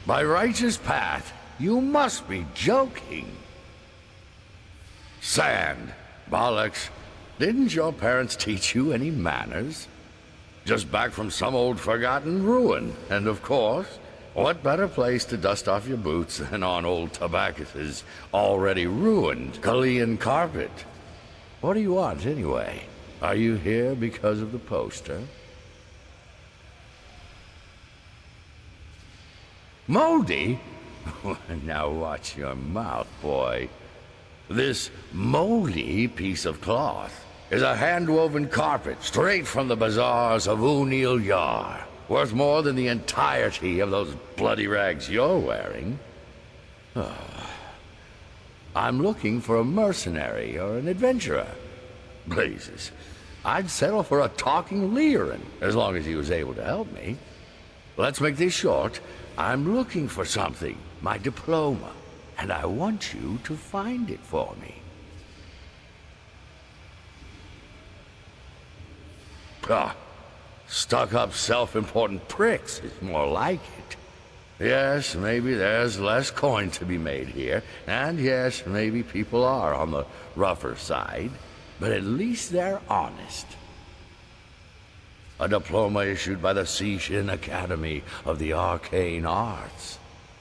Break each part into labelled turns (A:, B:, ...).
A: My righteous path? You must be joking. Sand, bollocks. Didn't your parents teach you any manners? Just back from some old forgotten ruin. And of course, what better place to dust off your boots than on old Tobacchus's already ruined Chilean carpet? What do you want anyway? Are you here because of the poster? Moldy? Now watch your mouth, boy. This moldy piece of cloth is a hand-woven carpet straight from the bazaars of O'Neill Yar, worth more than the entirety of those bloody rags you're wearing. I'm looking for a mercenary or an adventurer. Blazes, I'd settle for a talking Lyran, as long as he was able to help me. Let's make this short. I'm looking for something, my diploma, and I want you to find it for me. Stuck-up, self-important pricks is more like it. Yes, maybe there's less coin to be made here, and yes, maybe people are on the rougher side, but at least they're honest. A diploma issued by the Seishin Academy of the Arcane Arts.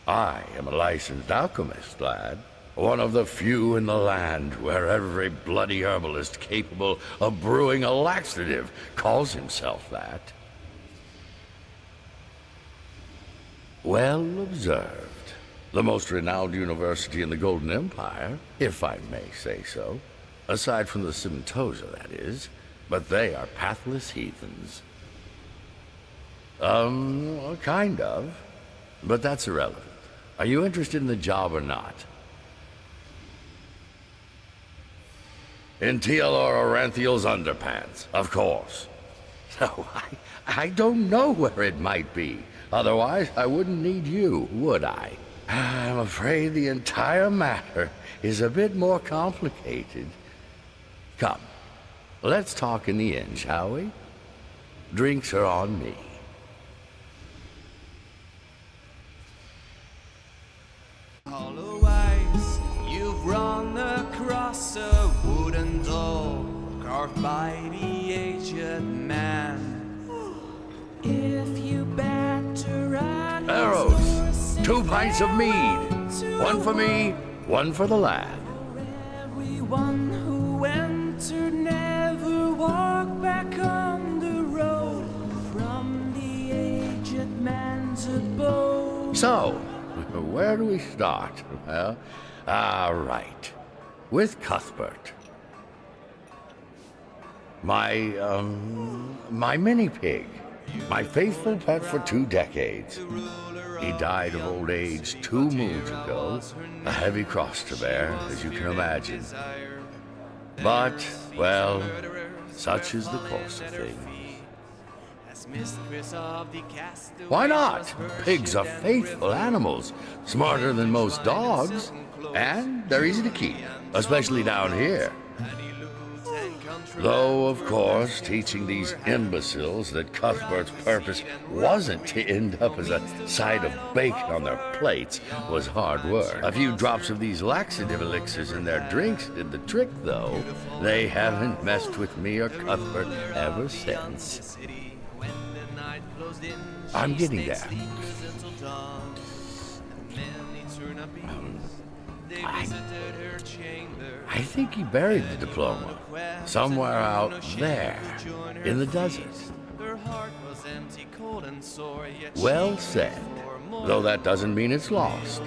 A: I am a licensed alchemist, lad. One of the few in the land where every bloody herbalist capable of brewing a laxative calls himself that. Well observed. The most renowned university in the Golden Empire, if I may say so. Aside from the Simtosa, that is. But they are pathless heathens. Kind of. But that's irrelevant. Are you interested in the job or not? In Tealor Oranthiel's underpants, of course. So, I don't know where it might be. Otherwise, I wouldn't need you, would I? I'm afraid the entire matter is a bit more complicated. Come, let's talk in the inn, shall we? Drinks are on me.
B: Hollow eyes, you've run across a wooden doll carved by the aged man. If you batter at
A: Arrows, 2 pints of mead. One for me, one for the lad.
B: Everyone who entered never walked back on the road from the aged man's abode.
A: So, where do we start? Well, right. With Cuthbert. My mini-pig. My faithful pet for 2 decades. He died of old age 2 moons ago. A heavy cross to bear, as you can imagine. But, well, such is the course of things. Why not? Pigs are faithful animals, smarter than most dogs, and they're easy to keep, especially down here. Though, of course, teaching these imbeciles that Cuthbert's purpose wasn't to end up as a side of bacon on their plates was hard work. A few drops of these laxative elixirs in their drinks did the trick, though. They haven't messed with me or Cuthbert ever since. I'm getting there. I think he buried the diploma somewhere out there in the desert. Well said, though that doesn't mean it's lost.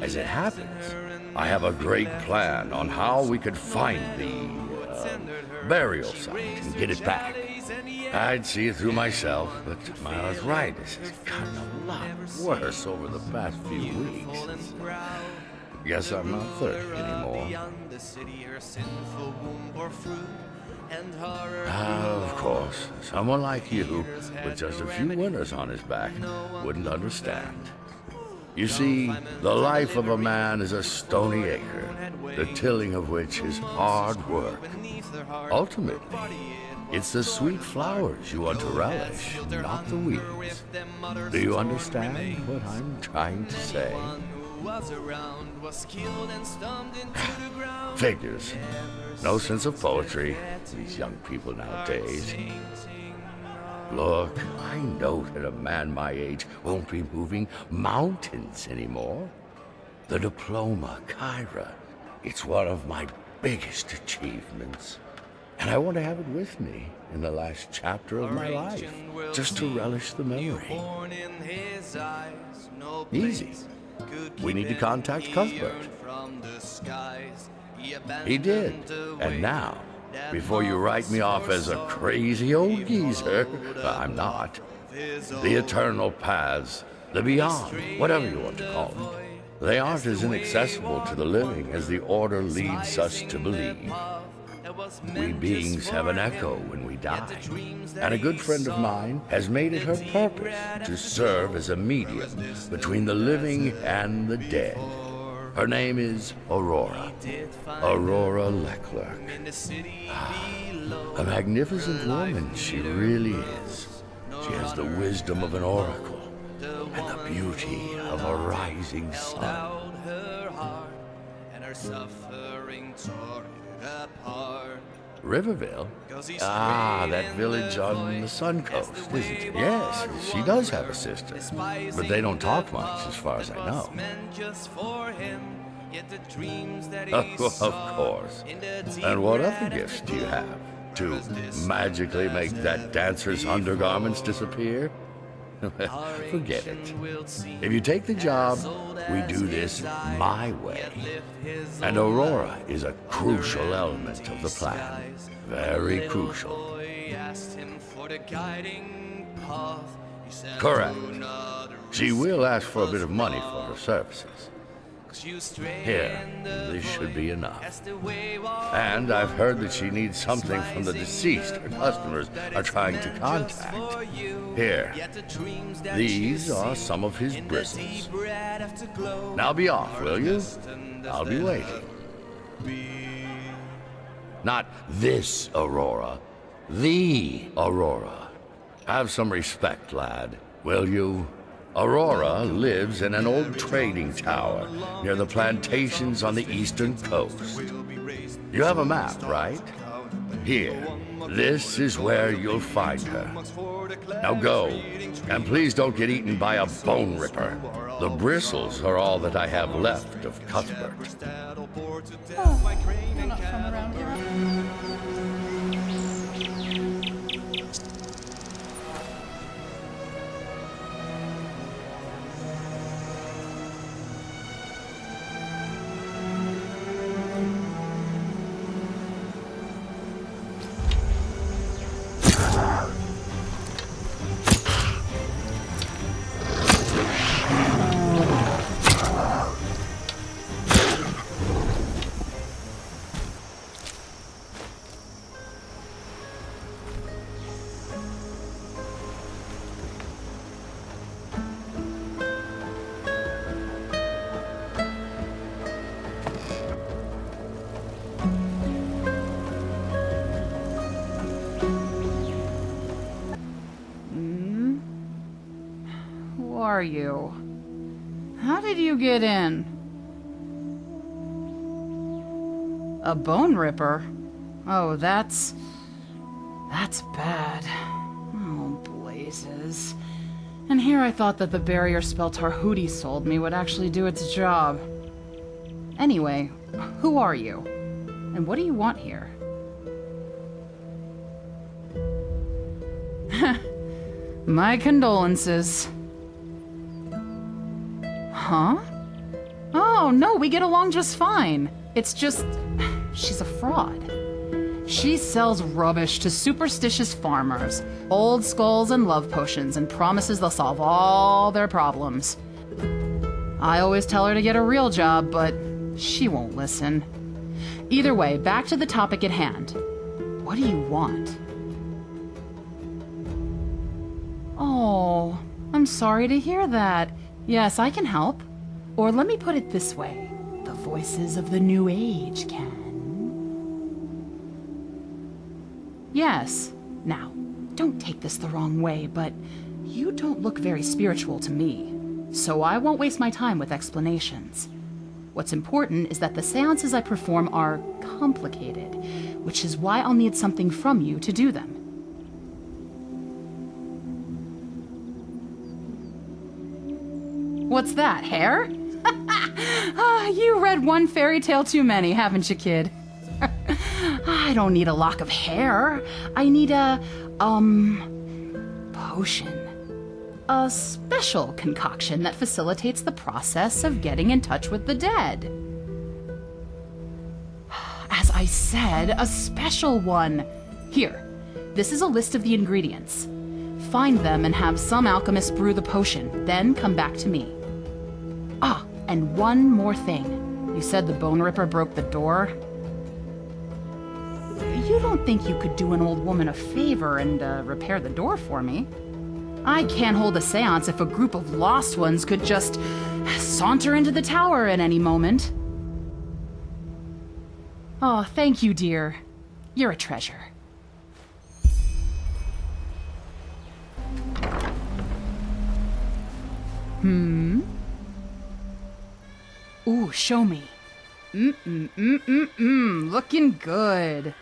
A: As it happens, I have a great plan on how we could find the burial site and get it back. I'd see it through myself, but my arthritis has gotten a lot worse over the past few weeks. Guess I'm not 30 anymore. Of course, someone like you, with just a few winters on his back, wouldn't understand. You see, the life of a man is a stony acre, the tilling of which is hard work. Ultimately, It's the sweet flowers you want to relish, not the weeds. Do you understand what I'm trying to say? Figures. No sense of poetry, these young people nowadays. Look, I know that a man my age won't be moving mountains anymore. The diploma, Kyra, it's one of my biggest achievements. And I want to have it with me in the last chapter of my life, just to relish the memory. Easy. We need to contact Cuthbert. He did. And now, before you write me off as a crazy old geezer, I'm not. The eternal paths, the beyond, whatever you want to call it, they aren't as inaccessible to the living as the order leads us to believe. We beings have an echo when we die, and a good friend of mine has made it her purpose to serve as a medium between the living and the dead. Her name is Aurora. Aurora Leclerc. A magnificent woman she really is. She has the wisdom of an oracle and the beauty of a rising sun. Riverville? Ah, that village on the Sun Coast, isn't it? Yes, she does have a sister. But they don't talk much, as far as I know. Of course. And what other gifts do you have? To magically make that dancer's undergarments disappear? Forget it. If you take the job, we do this my way. And Aurora is a crucial element of the plan. Very crucial. Correct. She will ask for a bit of money for her services. Here, this should be enough. And I've heard that she needs something from the deceased her customers are trying to contact. Here, these are some of his bristles. Now be off, will you? I'll be waiting. Not this Aurora, the Aurora. Have some respect, lad, will you? Aurora lives in an old trading tower near the plantations on the eastern coast. You have a map, right? Here, this is where you'll find her. Now go, and please don't get eaten by a bone ripper. The bristles are all that I have left of Cuthbert.
C: Oh, you're not from around here. Who are you? How did you get in? A bone ripper? Oh, that's bad. Oh, blazes. And here I thought that the barrier spell Tarhudi sold me would actually do its job. Anyway, who are you? And what do you want here? My condolences. Huh? Oh, no, we get along just fine. It's just, she's a fraud. She sells rubbish to superstitious farmers, old skulls and love potions, and promises they'll solve all their problems. I always tell her to get a real job, but she won't listen. Either way, back to the topic at hand. What do you want? Oh, I'm sorry to hear that. Yes, I can help. Or let me put it this way. The voices of the New Age can. Yes, Now, don't take this the wrong way, but you don't look very spiritual to me, so I won't waste my time with explanations. What's important is that the seances I perform are complicated, which is why I'll need something from you to do them. What's that, hair? You read one fairy tale too many, haven't you, kid? I don't need a lock of hair. I need a, potion. A special concoction that facilitates the process of getting in touch with the dead. As I said, a special one. Here, this is a list of the ingredients. Find them and have some alchemist brew the potion, then come back to me. Ah, and one more thing. You said the Bone Ripper broke the door. You don't think you could do an old woman a favor and repair the door for me? I can't hold a seance if a group of lost ones could just saunter into the tower at any moment. Oh, thank you, dear. You're a treasure. Ooh, show me. Looking good.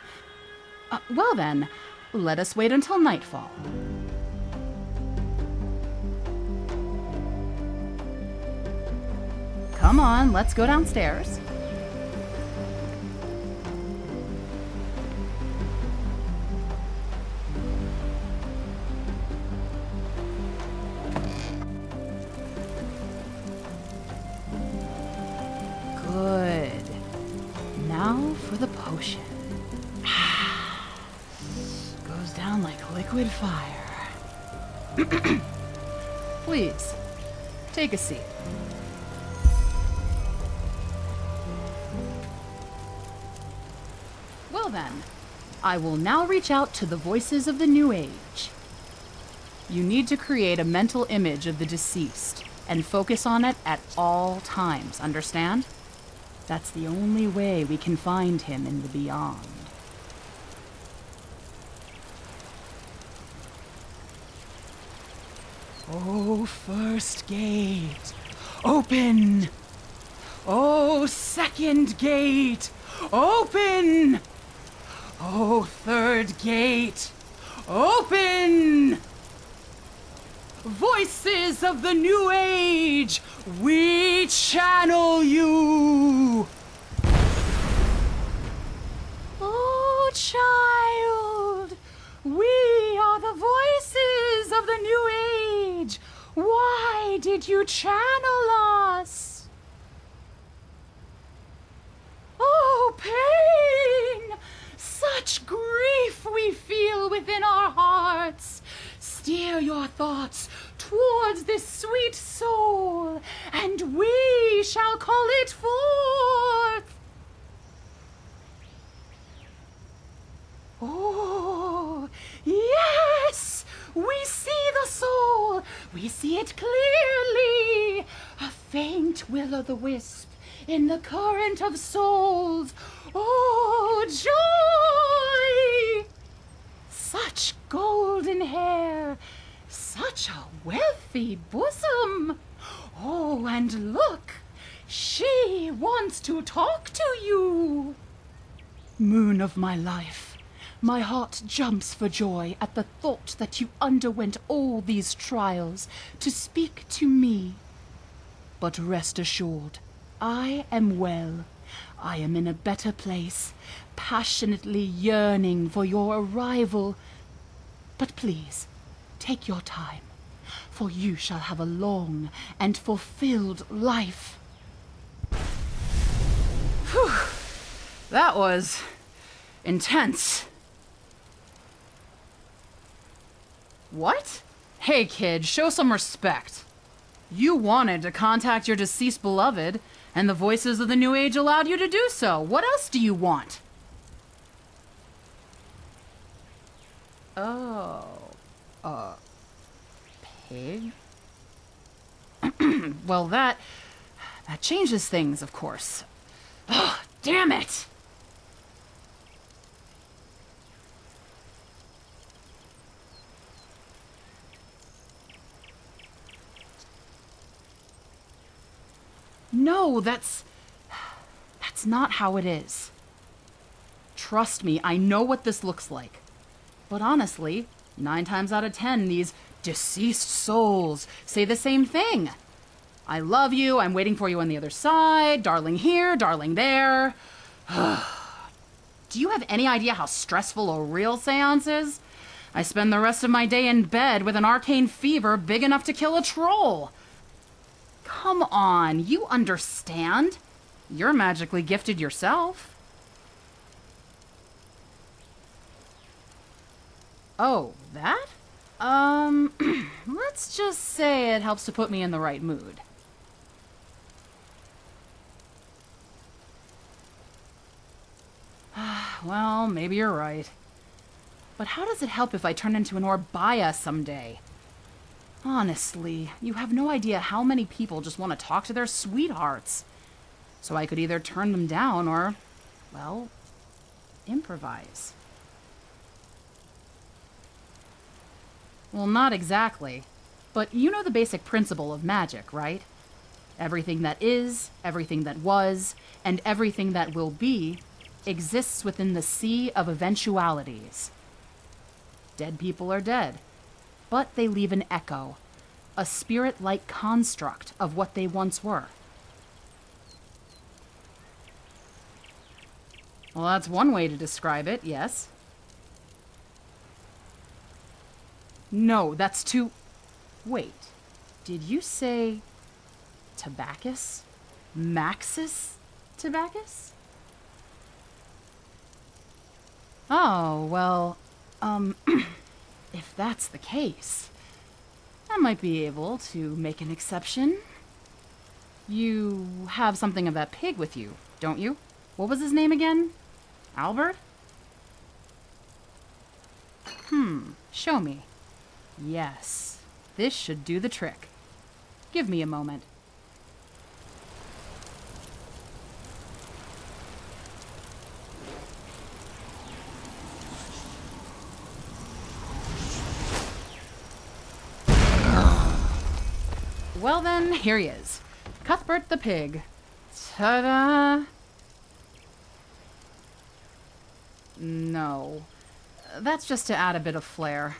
C: Well then, let us wait until nightfall. Come on, let's go downstairs. Good. Now for the potion. Goes down like liquid fire. Please, take a seat. Well then, I will now reach out to the voices of the New Age. You need to create a mental image of the deceased and focus on it at all times, understand? That's the only way we can find him in the beyond. Oh, first gate, open! Oh, second gate, open! Oh, third gate, open! Voices of the New Age, we channel you! Oh, child, we are the voices of the New Age. Why did you channel us? Oh, pain! Such grief we feel within our hearts. Steer your thoughts towards this sweet soul, and we shall call it forth. Oh, yes! We see the soul! We see it clearly! A faint will-o'-the-wisp in the current of souls. Oh, joy! Such golden hair, such a wealthy bosom. Oh, and look, she wants to talk to you. Moon of my life, my heart jumps for joy at the thought that you underwent all these trials to speak to me. But rest assured, I am well. I am in a better place, passionately yearning for your arrival. But please, take your time, for you shall have a long and fulfilled life. Whew. That was intense. What? Hey, kid, show some respect. You wanted to contact your deceased beloved, and the voices of the New Age allowed you to do so. What else do you want? Oh. Pig? Well, that changes things, of course. Ugh, damn it! No, that's not how it is. Trust me, I know what this looks like. But honestly, 9 times out of 10, these deceased souls say the same thing. I love you, I'm waiting for you on the other side, darling here, darling there. Do you have any idea how stressful a real seance is? I spend the rest of my day in bed with an arcane fever big enough to kill a troll. Come on, you understand. You're magically gifted yourself. Oh, that? Let's just say it helps to put me in the right mood. Well, maybe you're right. But how does it help if I turn into an Orbaya someday? Honestly, you have no idea how many people just want to talk to their sweethearts. So I could either turn them down or, well, improvise. Well, not exactly. But you know the basic principle of magic, right? Everything that is, everything that was, and everything that will be exists within the sea of eventualities. Dead people are dead, but they leave an echo, a spirit-like construct of what they once were. Well, that's one way to describe it, yes. No, that's too... Wait, did you say... Tobacus? Maxis Tobacus? Oh, well, if that's the case, I might be able to make an exception. You have something of that pig with you, don't you? What was his name again? Albert? Show me. Yes, this should do the trick. Give me a moment. Well then, here he is. Cuthbert the pig. Ta-da! No. That's just to add a bit of flair.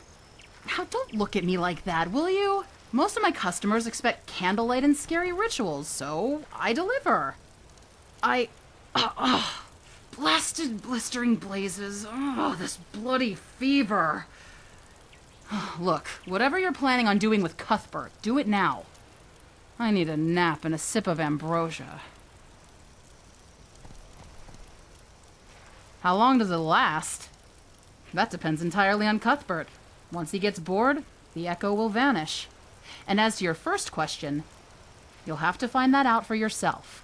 C: Now, don't look at me like that, will you? Most of my customers expect candlelight and scary rituals, so I deliver. Blasted blistering blazes. Oh, this bloody fever. Look, whatever you're planning on doing with Cuthbert, do it now. I need a nap and a sip of ambrosia. How long does it last? That depends entirely on Cuthbert. Once he gets bored, the echo will vanish. And as to your first question, you'll have to find that out for yourself.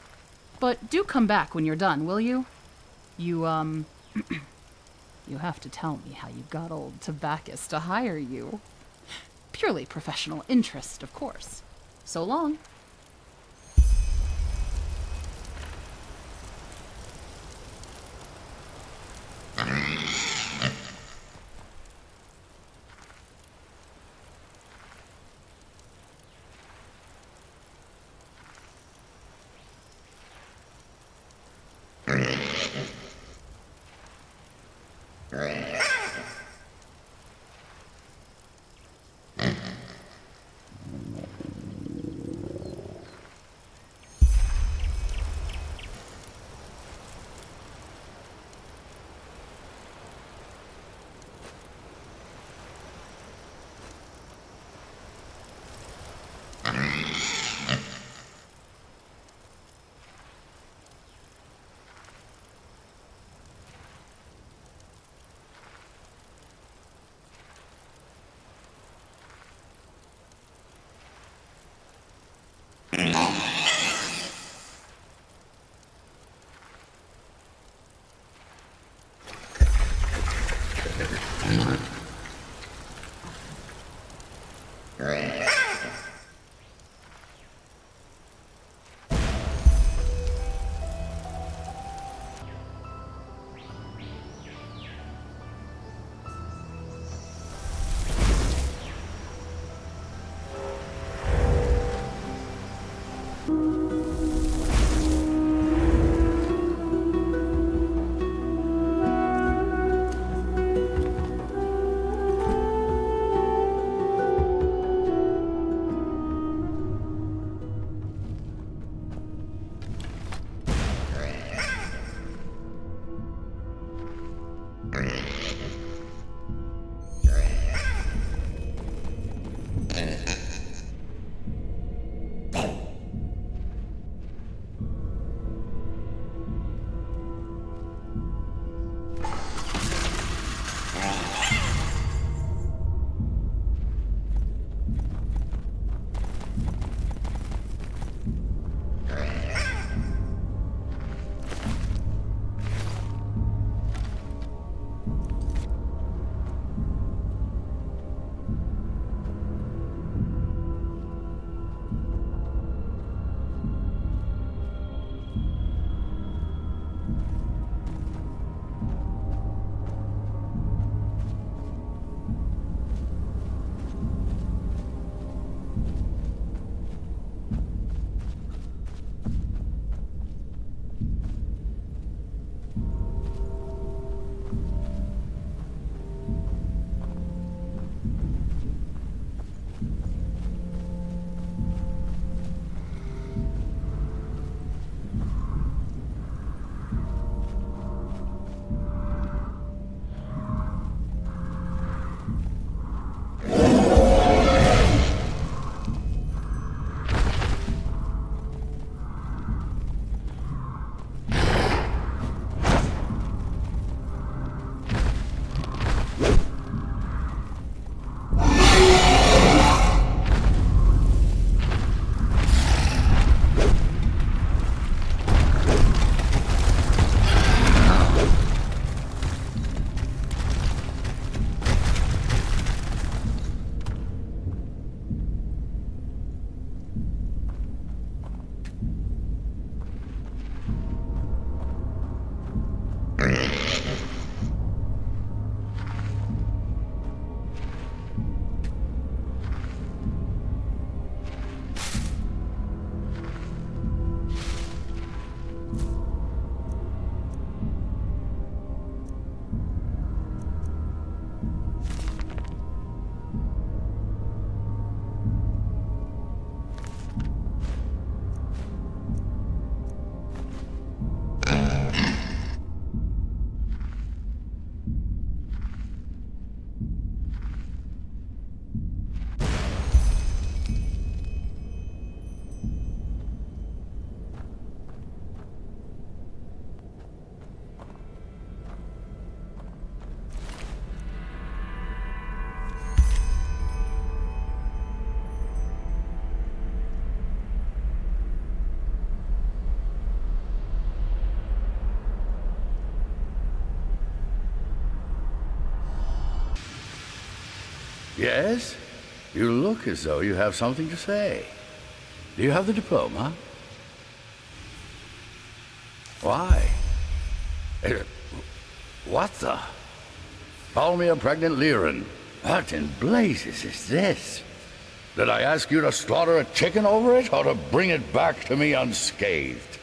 C: But do come back when you're done, will you? You have to tell me how you got old Tobacus to hire you. Purely professional interest, of course. So long.
A: Yes? You look as though you have something to say. Do you have the diploma? Why? What the? Call me a pregnant Lyran. What in blazes is this? Did I ask you to slaughter a chicken over it, or to bring it back to me unscathed?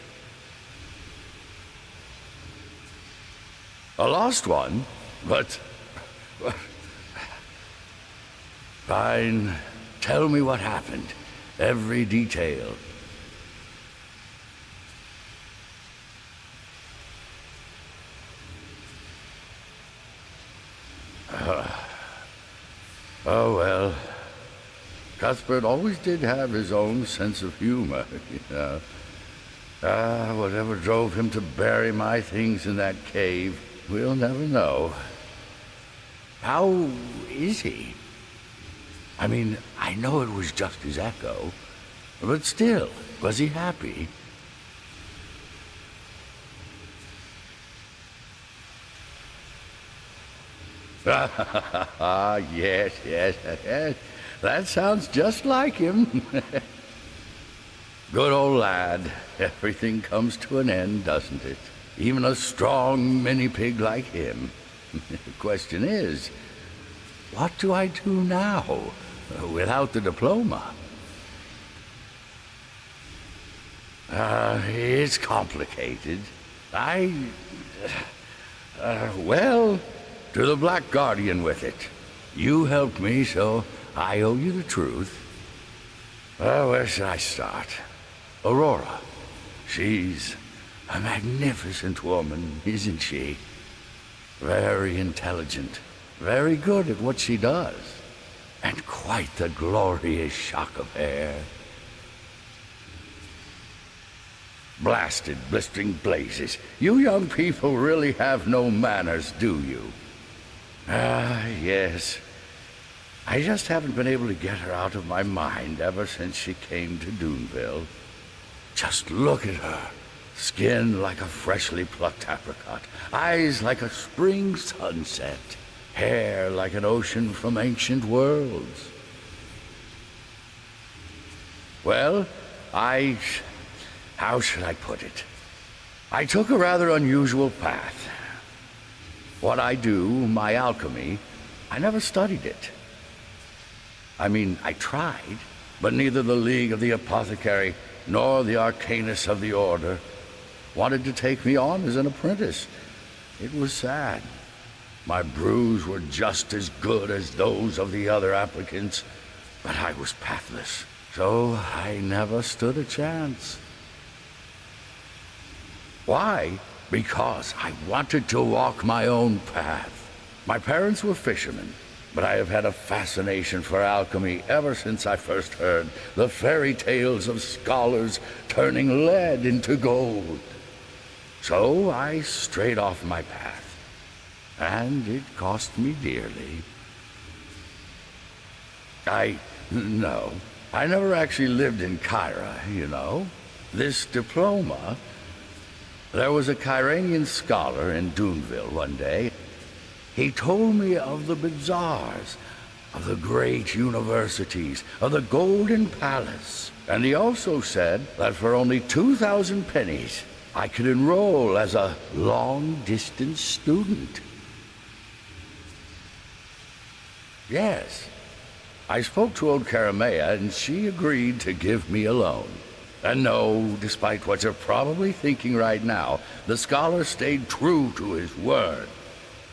A: A lost one? But... Fine. Tell me what happened. Every detail. Oh, well. Cuthbert always did have his own sense of humor, you know. Whatever drove him to bury my things in that cave, we'll never know. How is he? I mean, I know it was just his echo, but still, was he happy? Yes, yes, yes. That sounds just like him. Good old lad. Everything comes to an end, doesn't it? Even a strong mini-pig like him. The question is, what do I do now, without the diploma? It's complicated. Well, to the Black Guardian with it. You helped me, so I owe you the truth. Where should I start? Aurora. She's a magnificent woman, isn't she? Very intelligent, very good at what she does, and quite the glorious shock of hair. Blasted, blistering blazes. You young people really have no manners, do you? Yes. I just haven't been able to get her out of my mind ever since she came to Doonville. Just look at her. Skin like a freshly plucked apricot. Eyes like a spring sunset. Hair like an ocean from ancient worlds. Well, how should I put it? I took a rather unusual path. What I do, my alchemy, I never studied it. I mean, I tried, but neither the League of the Apothecary nor the Arcanus of the Order wanted to take me on as an apprentice. It was sad. My brews were just as good as those of the other applicants, but I was pathless, so I never stood a chance. Why? Because I wanted to walk my own path. My parents were fishermen, but I have had a fascination for alchemy ever since I first heard the fairy tales of scholars turning lead into gold. So I strayed off my path, and it cost me dearly. No, I never actually lived in Kyra, you know. This diploma... There was a Kyranian scholar in Doonville one day. He told me of the bazaars, of the great universities, of the Golden Palace. And he also said that for only 2,000 pennies, I could enroll as a long-distance student. Yes, I spoke to old Karamea, and she agreed to give me a loan. And no, despite what you're probably thinking right now, the scholar stayed true to his word.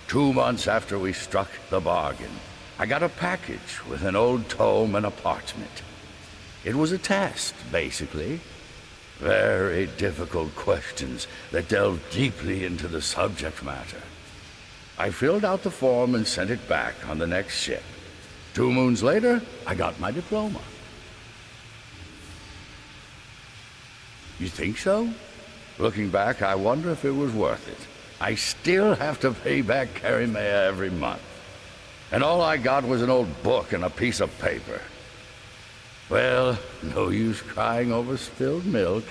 A: 2 months after we struck the bargain, I got a package with an old tome and a parchment. It was a test, basically. Very difficult questions that delved deeply into the subject matter. I filled out the form and sent it back on the next ship. 2 moons later, I got my diploma. You think so? Looking back, I wonder if it was worth it. I still have to pay back Karimea every month. And all I got was an old book and a piece of paper. Well, no use crying over spilled milk.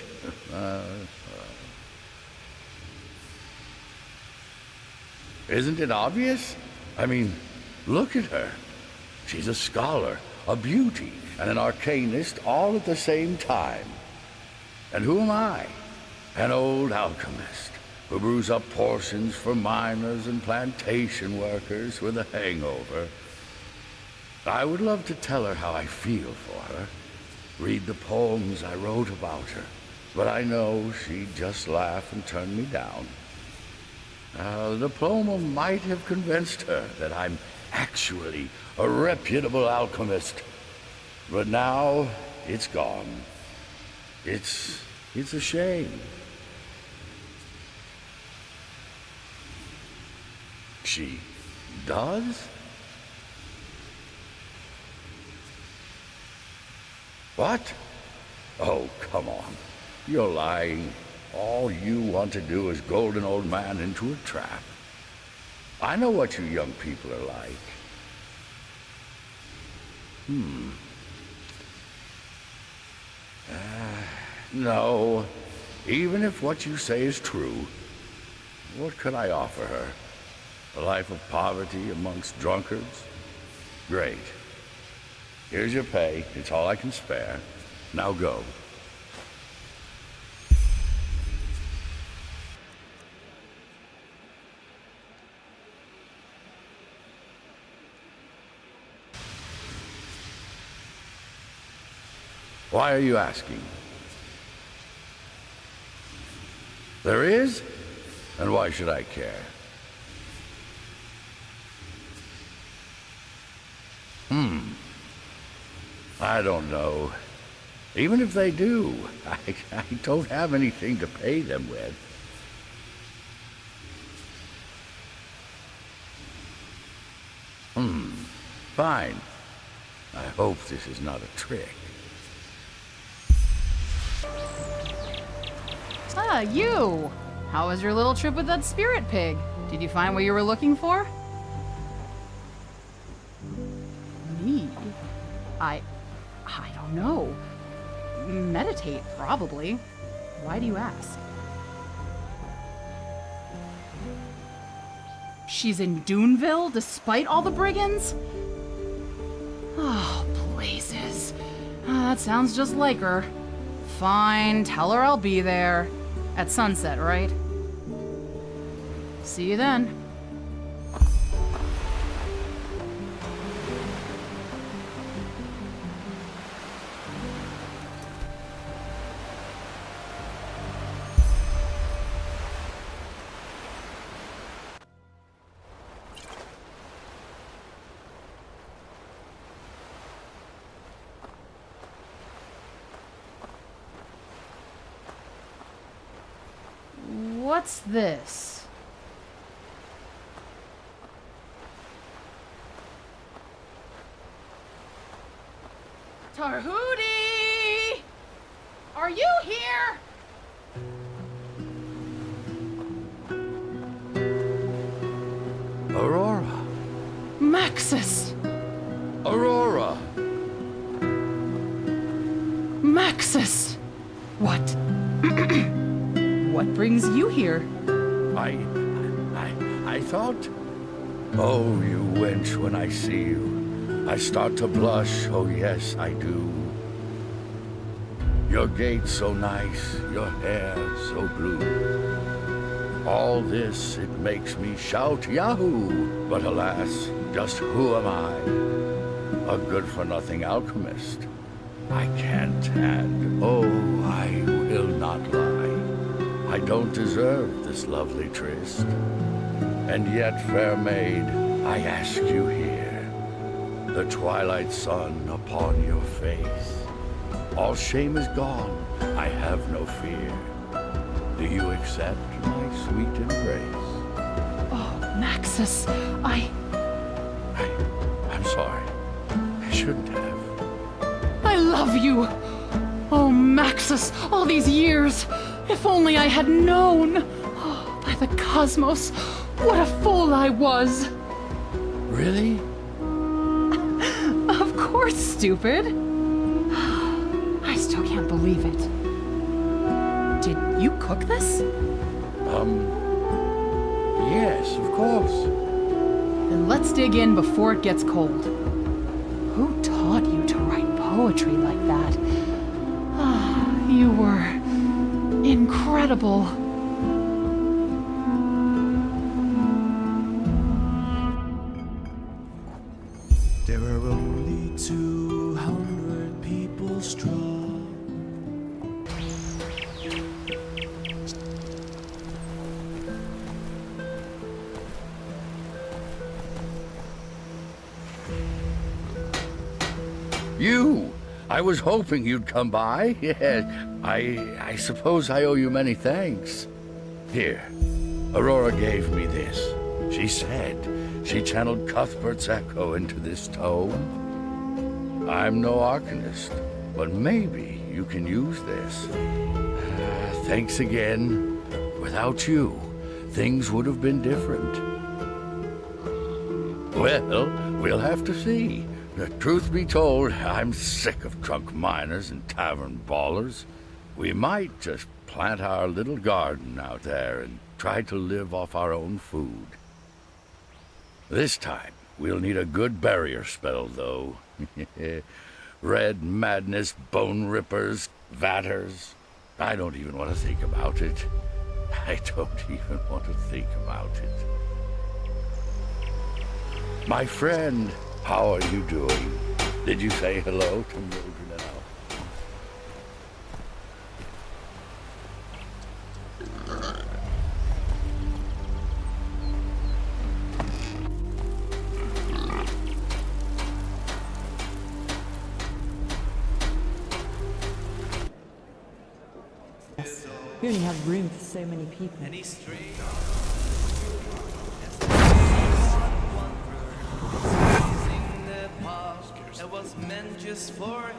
A: Isn't it obvious? I mean, look at her. She's a scholar, a beauty, and an arcanist all at the same time. And who am I? An old alchemist who brews up potions for miners and plantation workers with a hangover. I would love to tell her how I feel for her, read the poems I wrote about her, but I know she'd just laugh and turn me down. The diploma might have convinced her that I'm actually a reputable alchemist, but now it's gone. It's a shame. She does? What? Oh, come on. You're lying. All you want to do is goad an old man into a trap. I know what you young people are like. No. Even if what you say is true, what could I offer her? A life of poverty amongst drunkards? Great. Here's your pay. It's all I can spare. Now go. Why are you asking? There is? And why should I care? I don't know. Even if they do, I don't have anything to pay them with. Fine. I hope this is not a trick.
C: Ah, you! How was your little trip with that spirit pig? Did you find what you were looking for? Me? I don't know. Meditate, probably. Why do you ask? She's in Duneville, despite all the brigands? Oh, blazes. That sounds just like her. Fine, tell her I'll be there. At sunset, right? See you then. What's this? Tarhudi! Are you here?
A: Aurora.
C: Maxis!
A: Aurora!
C: Maxis! What? What brings you here?
A: I thought... Oh, you wench, when I see you, I start to blush, oh yes, I do. Your gait so nice, your hair so blue. All this, it makes me shout Yahoo! But alas, just who am I? A good-for-nothing alchemist. I can't and, oh, I will not lie. I don't deserve this lovely tryst. And yet, fair maid, I ask you here, the twilight sun upon your face. All shame is gone, I have no fear. Do you accept my sweet embrace?
C: Oh, Maxis,
A: I'm sorry. I shouldn't have.
C: I love you! Oh, Maxis, all these years! If only I had known! Oh, by the cosmos, what a fool I was!
A: Really?
C: Of course, stupid! I still can't believe it. Did you cook this?
A: Yes, of course.
C: Then let's dig in before it gets cold. Who taught you to write poetry like that? Ah, you were incredible.
B: There are only 200 people strong.
A: You! I was hoping you'd come by. Yes, I suppose I owe you many thanks. Here, Aurora gave me this. She said she channeled Cuthbert's echo into this tome. I'm no arcanist, but maybe you can use this. Thanks again. Without you, things would have been different. Well, we'll have to see. The truth be told, I'm sick of drunk miners and tavern ballers. We might just plant our little garden out there and try to live off our own food. This time, we'll need a good barrier spell, though. Red madness, bone rippers, vatters. I don't even want to think about it. I don't even want to think about it. My friend, how are you doing? Did you say hello to Mildred now?
D: We only have room for so many people.
B: That was meant just for him.